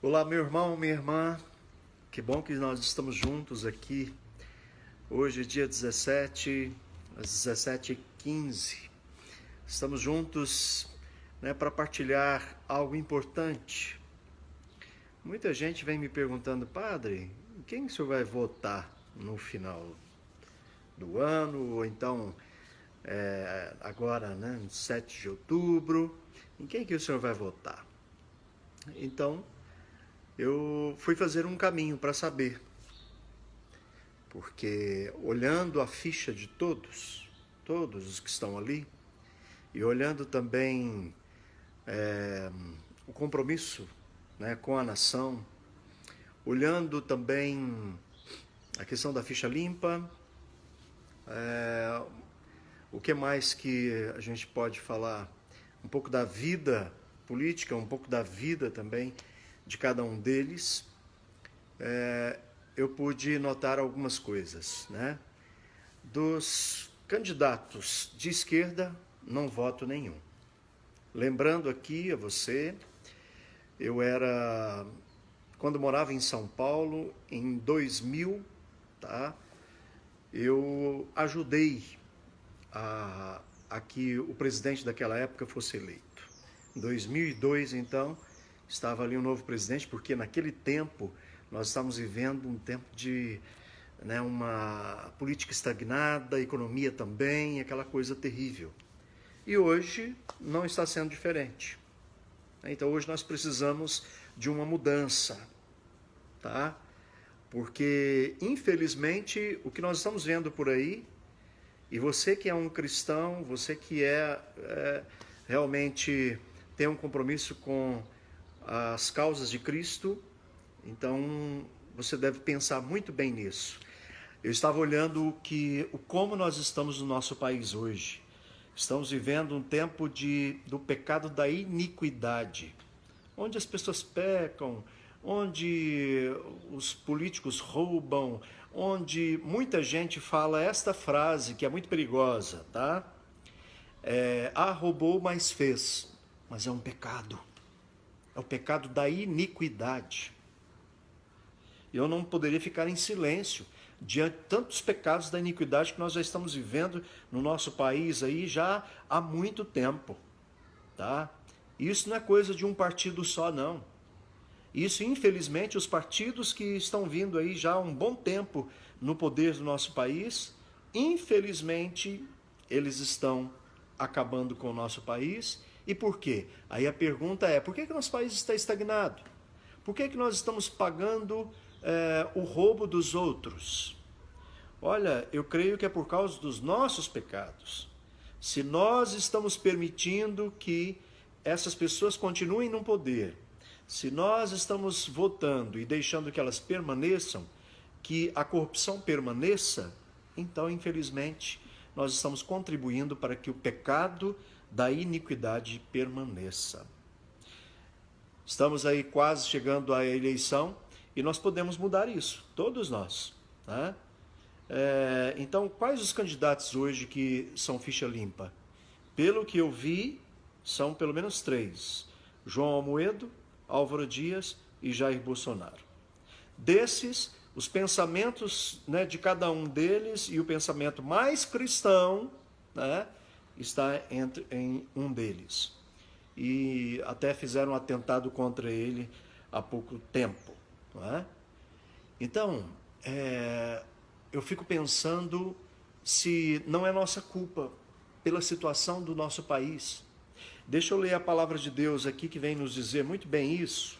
Olá, meu irmão, minha irmã, que bom que nós estamos juntos aqui. Hoje é dia 17, às 17h15. Estamos juntos, para partilhar algo importante. Muita gente vem me perguntando, padre, em quem o senhor vai votar no final do ano, ou então agora, 7 de outubro, em quem que o senhor vai votar? Então, eu fui fazer um caminho para saber, porque olhando a ficha de todos os que estão ali, e olhando também o compromisso, com a nação, olhando também a questão da ficha limpa, o que mais que a gente pode falar? Um pouco da vida política, um pouco da vida também de cada um deles, eu pude notar algumas coisas, Dos candidatos de esquerda, não voto nenhum. Lembrando aqui a você, quando morava em São Paulo, em 2000, eu ajudei a que o presidente daquela época fosse eleito. Em 2002, então, estava ali um novo presidente, porque naquele tempo nós estávamos vivendo um tempo de uma política estagnada, a economia também, aquela coisa terrível. E hoje não está sendo diferente. Então hoje nós precisamos de uma mudança, Porque, infelizmente, o que nós estamos vendo por aí, e você que é um cristão, você que realmente tem um compromisso com as causas de Cristo, então você deve pensar muito bem nisso. Eu estava olhando como nós estamos no nosso país hoje. Estamos vivendo um tempo do pecado da iniquidade, onde as pessoas pecam, onde os políticos roubam, onde muita gente fala esta frase que é muito perigosa, roubou, mas fez. Mas é um pecado. É o pecado da iniquidade. Eu não poderia ficar em silêncio diante de tantos pecados da iniquidade que nós já estamos vivendo no nosso país aí já há muito tempo, Isso não é coisa de um partido só, não. Isso, infelizmente, os partidos que estão vindo aí já há um bom tempo no poder do nosso país, infelizmente, eles estão acabando com o nosso país. E por quê? Aí a pergunta é, por que o nosso país está estagnado? Por que nós estamos pagando o roubo dos outros? Olha, eu creio que é por causa dos nossos pecados. Se nós estamos permitindo que essas pessoas continuem no poder, se nós estamos votando e deixando que elas permaneçam, que a corrupção permaneça, então, infelizmente, nós estamos contribuindo para que o pecado da iniquidade permaneça. Estamos aí quase chegando à eleição e nós podemos mudar isso, todos nós. Então, quais os candidatos hoje que são ficha limpa? Pelo que eu vi, são pelo menos 3. João Amoedo, Álvaro Dias e Jair Bolsonaro. Desses, os pensamentos de cada um deles e o pensamento mais cristão está em um deles. E até fizeram um atentado contra ele há pouco tempo. Então, eu fico pensando se não é nossa culpa pela situação do nosso país. Deixa eu ler a palavra de Deus aqui que vem nos dizer muito bem isso.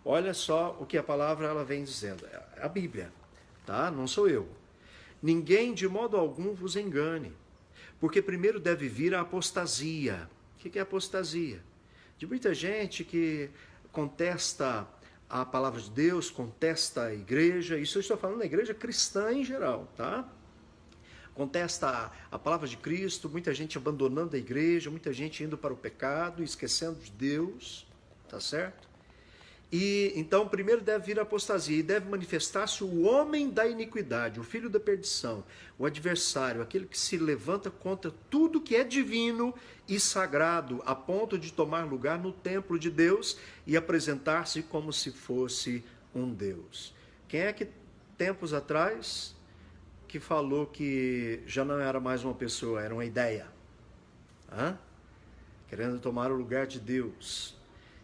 Olha só o que a palavra ela vem dizendo. É a Bíblia, Não sou eu. Ninguém de modo algum vos engane, porque primeiro deve vir a apostasia. O que é apostasia? De muita gente que contesta a palavra de Deus, contesta a igreja, isso eu estou falando da igreja cristã em geral, Contesta a palavra de Cristo, muita gente abandonando a igreja, muita gente indo para o pecado, esquecendo de Deus, certo? E então primeiro deve vir a apostasia e deve manifestar-se o homem da iniquidade, o filho da perdição, o adversário, aquele que se levanta contra tudo que é divino e sagrado, a ponto de tomar lugar no templo de Deus e apresentar-se como se fosse um Deus. Quem é que tempos atrás que falou que já não era mais uma pessoa, era uma ideia? Querendo tomar o lugar de Deus.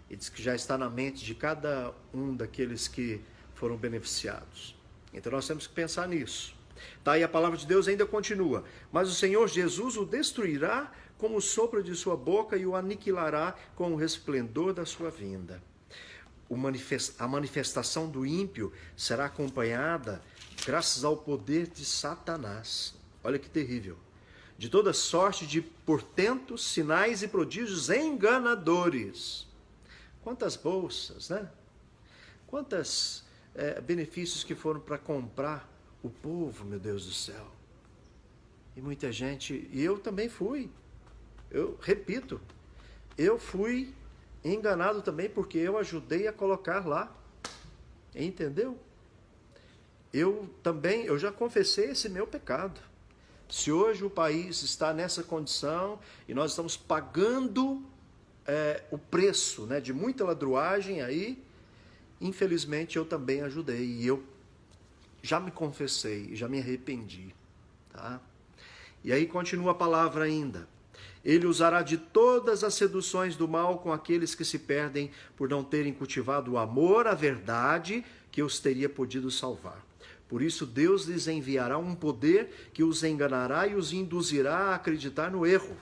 E diz que já está na mente de cada um daqueles que foram beneficiados. Então nós temos que pensar nisso. Tá, e a palavra de Deus ainda continua. Mas o Senhor Jesus o destruirá com o sopro de sua boca e o aniquilará com o resplendor da sua vinda. A manifestação do ímpio será acompanhada graças ao poder de Satanás. Olha que terrível. De toda sorte de portentos, sinais e prodígios enganadores. Quantas bolsas, né? Quantos benefícios que foram para comprar o povo, meu Deus do céu. E muita gente, e eu também fui, eu repito, eu fui enganado também porque eu ajudei a colocar lá, entendeu? Eu já confessei esse meu pecado. Se hoje o país está nessa condição e nós estamos pagando o preço, né, de muita ladruagem aí, infelizmente eu também ajudei e eu já me confessei, já me arrependi, tá? E aí continua a palavra ainda. Ele usará de todas as seduções do mal com aqueles que se perdem por não terem cultivado o amor à verdade que os teria podido salvar. Por isso Deus lhes enviará um poder que os enganará e os induzirá a acreditar no erro.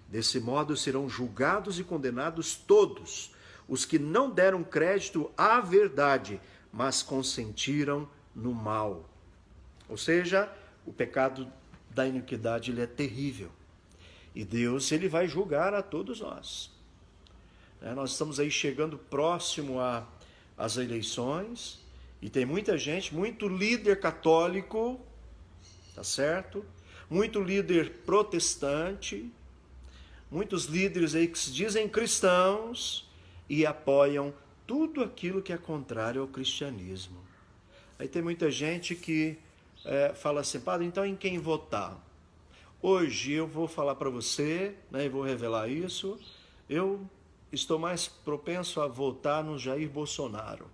Desse modo serão julgados e condenados todos os que não deram crédito à verdade, mas consentiram no mal. Ou seja, o pecado da iniquidade ele é terrível. E Deus ele vai julgar a todos nós. Nós estamos aí chegando próximo às eleições e tem muita gente, muito líder católico, tá certo? Muito líder protestante, muitos líderes aí que se dizem cristãos e apoiam tudo aquilo que é contrário ao cristianismo. Aí tem muita gente que fala assim, padre, então em quem votar? Hoje eu vou falar para você, né, e vou revelar isso, eu estou mais propenso a votar no Jair Bolsonaro.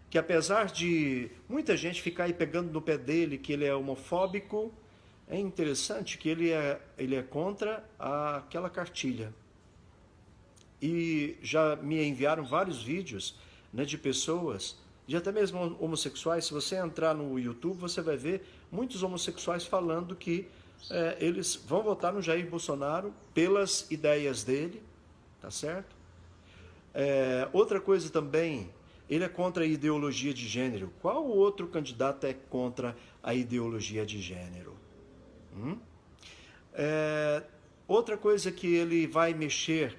Que apesar de muita gente ficar aí pegando no pé dele, que ele é homofóbico, é interessante que ele é contra aquela cartilha. E já me enviaram vários vídeos, né, de pessoas, de até mesmo homossexuais. Se você entrar no YouTube, você vai ver muitos homossexuais falando que eles vão votar no Jair Bolsonaro pelas ideias dele, tá certo? Outra coisa também, ele é contra a ideologia de gênero. Qual outro candidato é contra a ideologia de gênero? Outra coisa que ele vai mexer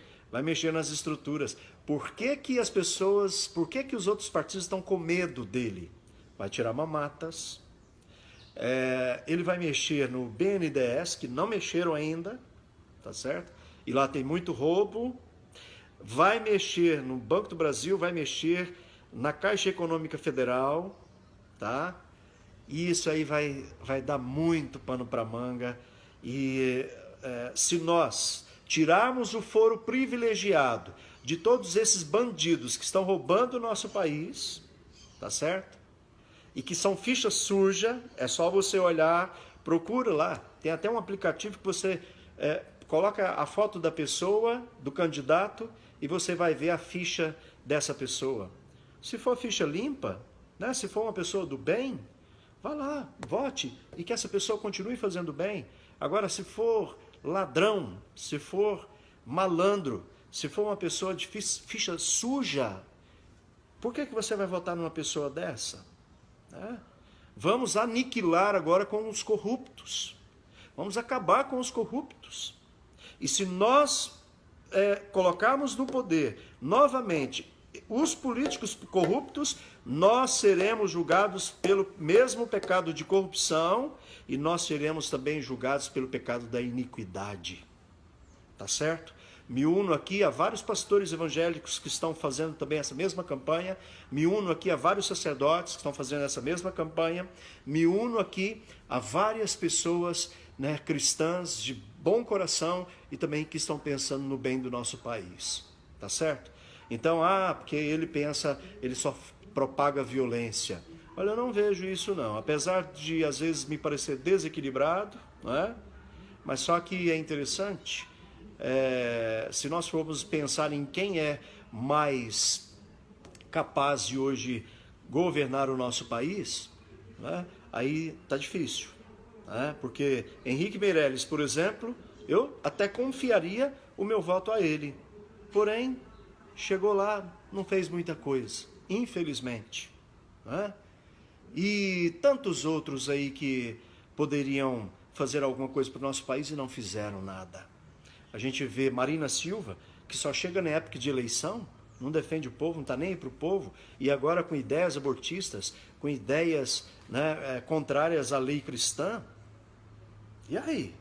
nas estruturas. Por que que os outros partidos estão com medo dele? Vai tirar mamatas. Ele vai mexer no BNDES, que não mexeram ainda, tá certo? E lá tem muito roubo. Vai mexer no Banco do Brasil, vai mexer na Caixa Econômica Federal, tá? E isso aí vai dar muito pano para manga. E se nós tirarmos o foro privilegiado de todos esses bandidos que estão roubando o nosso país, tá certo? E que são ficha suja, é só você olhar, procura lá, tem até um aplicativo que você coloca a foto da pessoa, do candidato, e você vai ver a ficha dessa pessoa. Se for ficha limpa, né, se for uma pessoa do bem, vá lá, vote, e que essa pessoa continue fazendo bem. Agora, se for ladrão, se for malandro, se for uma pessoa de ficha suja, por que você vai votar numa pessoa dessa? Vamos aniquilar agora com os corruptos. Vamos acabar com os corruptos. E se nós colocarmos no poder novamente os políticos corruptos, nós seremos julgados pelo mesmo pecado de corrupção e nós seremos também julgados pelo pecado da iniquidade. Tá certo? me uno aqui a vários pastores evangélicos que estão fazendo também essa mesma campanha, me uno aqui a vários sacerdotes que estão fazendo essa mesma campanha, me uno aqui a várias pessoas, né, cristãs de bom coração e também que estão pensando no bem do nosso país, tá certo? Então, porque ele pensa, ele só propaga violência. Olha, eu não vejo isso não, apesar de às vezes me parecer desequilibrado, né? Mas só que é interessante, se nós formos pensar em quem é mais capaz de hoje governar o nosso país, né? Aí tá difícil, né? Porque Henrique Meirelles, por exemplo, eu até confiaria o meu voto a ele, porém chegou lá, não fez muita coisa, infelizmente, né? E tantos outros aí que poderiam fazer alguma coisa para o nosso país e não fizeram nada. A gente vê Marina Silva, que só chega na época de eleição, não defende o povo, não está nem aí para o povo, e agora com ideias abortistas, com ideias, né, contrárias à lei cristã. E aí?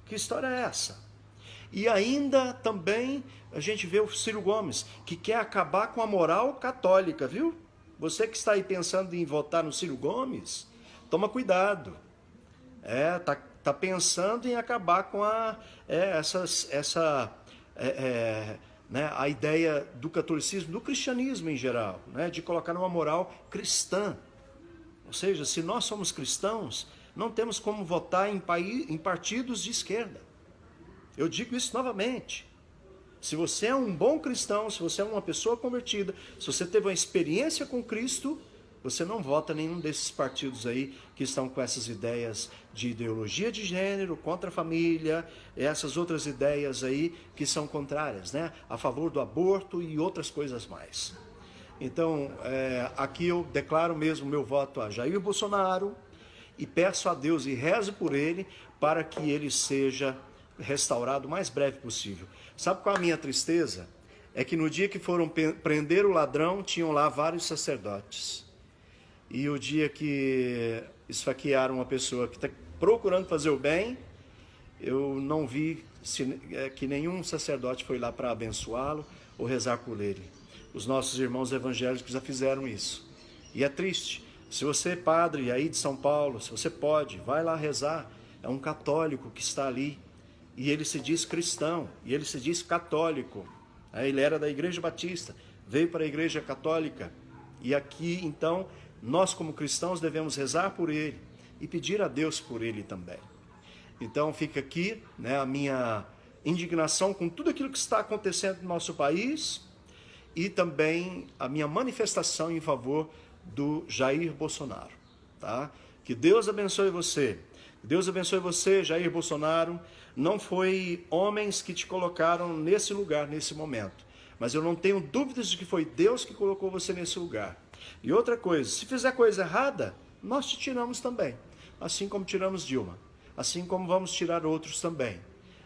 Que história é essa? E ainda também a gente vê o Ciro Gomes, que quer acabar com a moral católica, viu? Você que está aí pensando em votar no Ciro Gomes, toma cuidado. Tá pensando em acabar com né, a ideia do catolicismo, do cristianismo em geral, né, de colocar uma moral cristã. Ou seja, se nós somos cristãos, não temos como votar em partidos de esquerda. Eu digo isso novamente. Se você é um bom cristão, se você é uma pessoa convertida, se você teve uma experiência com Cristo, você não vota em nenhum desses partidos aí que estão com essas ideias de ideologia de gênero, contra a família, essas outras ideias aí que são contrárias, né? A favor do aborto e outras coisas mais. Então, aqui eu declaro mesmo meu voto a Jair Bolsonaro e peço a Deus e rezo por ele para que ele seja restaurado o mais breve possível. Sabe qual a minha tristeza? É que no dia que foram prender o ladrão, tinham lá vários sacerdotes. E o dia que esfaquearam uma pessoa que está procurando fazer o bem, eu não vi que nenhum sacerdote foi lá para abençoá-lo ou rezar por ele. Os nossos irmãos evangélicos já fizeram isso. E é triste. Se você é padre aí de São Paulo, se você pode, vai lá rezar. É um católico que está ali. E ele se diz cristão, e ele se diz católico. Ele era da Igreja Batista, veio para a Igreja Católica. E aqui, então, nós como cristãos devemos rezar por ele e pedir a Deus por ele também. Então fica aqui, né, a minha indignação com tudo aquilo que está acontecendo no nosso país e também a minha manifestação em favor do Jair Bolsonaro. Tá? Que Deus abençoe você. Deus abençoe você, Jair Bolsonaro. Não foi homens que te colocaram nesse lugar, nesse momento. Mas eu não tenho dúvidas de que foi Deus que colocou você nesse lugar. E outra coisa, se fizer coisa errada, nós te tiramos também. Assim como tiramos Dilma. Assim como vamos tirar outros também.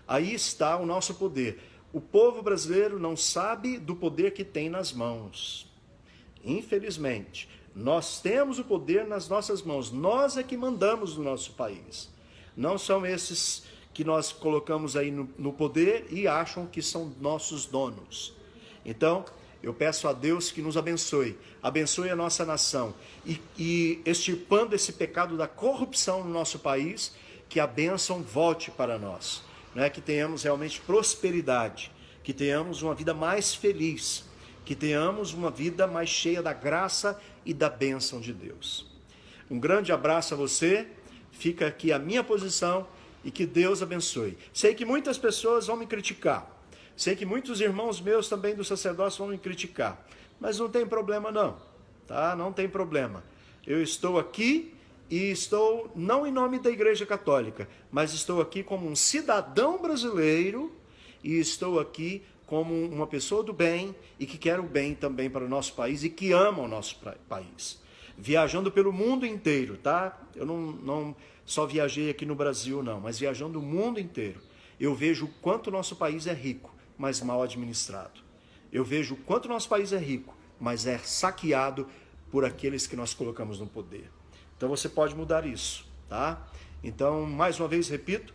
Aí está o nosso poder. O povo brasileiro não sabe do poder que tem nas mãos. Infelizmente, nós temos o poder nas nossas mãos. Nós é que mandamos no nosso país. Não são esses que nós colocamos aí no poder e acham que são nossos donos. Então, eu peço a Deus que nos abençoe. Abençoe a nossa nação. E extirpando esse pecado da corrupção no nosso país, que a bênção volte para nós. Né? Que tenhamos realmente prosperidade. Que tenhamos uma vida mais feliz. Que tenhamos uma vida mais cheia da graça e da bênção de Deus. Um grande abraço a você. Fica aqui a minha posição. E que Deus abençoe. Sei que muitas pessoas vão me criticar. Sei que muitos irmãos meus também do sacerdócio vão me criticar. Mas não tem problema não. Tá? Não tem problema. Eu estou aqui e estou não em nome da Igreja Católica, mas estou aqui como um cidadão brasileiro e estou aqui como uma pessoa do bem e que quer o bem também para o nosso país e que ama o nosso país. Viajando pelo mundo inteiro, tá? Eu não só viajei aqui no Brasil, não, mas viajando o mundo inteiro. Eu vejo o quanto o nosso país é rico, mas mal administrado. Eu vejo o quanto o nosso país é rico, mas é saqueado por aqueles que nós colocamos no poder. Então você pode mudar isso, tá? Então, mais uma vez, repito,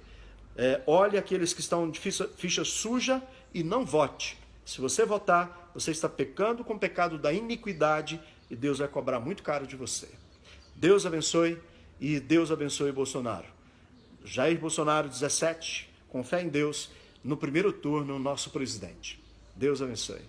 olhe aqueles que estão de ficha suja e não vote. Se você votar, você está pecando com o pecado da iniquidade e Deus vai cobrar muito caro de você. Deus abençoe e Deus abençoe Bolsonaro. Jair Bolsonaro, 17, com fé em Deus, no primeiro turno, nosso presidente. Deus abençoe.